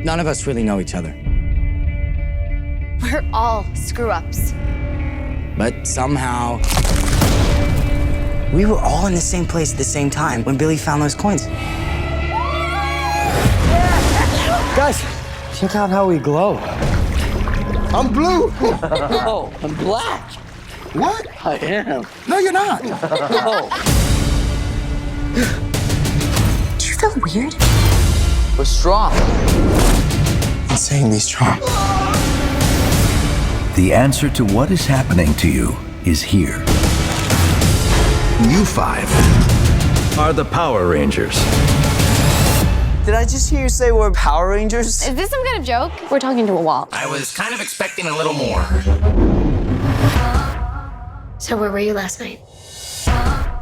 None of us really know each other. We're all screw-ups. But somehow, we were all in the same place at the same time when Billy found those coins. Guys, check out how we glow. I'm blue. No, I'm black. What? I am. No, you're not. No. Do you feel weird? We're strong. Insanely strong. The answer to what is happening to you is here. You five are the Power Rangers. Did I just hear you say we're Power Rangers? Is this some kind of joke? We're talking to a wall. I was kind of expecting a little more. So where were you last night?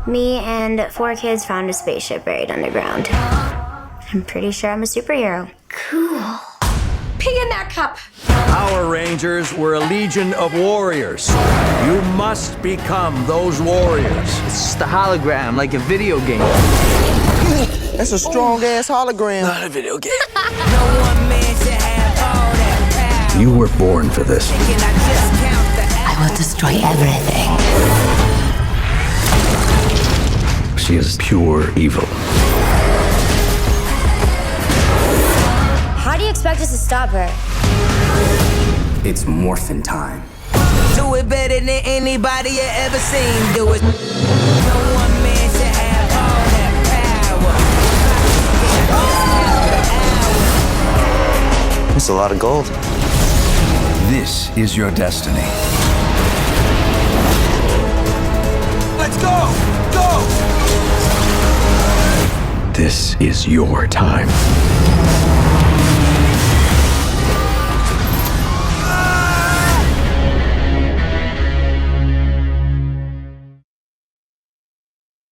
Me and 4 kids found a spaceship buried underground. I'm pretty sure I'm a superhero. Cool. Pee in that cup. Power Rangers were a legion of warriors. You must become those warriors. It's just a hologram, like a video game. That's a strong ass hologram. Not a video game. You were born for this. I will destroy everything. She is pure evil. How do you expect us to stop her? It's morphin' time. Do it better than anybody you ever seen. Do it. No one man should have all that power. It's a lot of gold. This is your destiny. Let's go. Go. This is your time.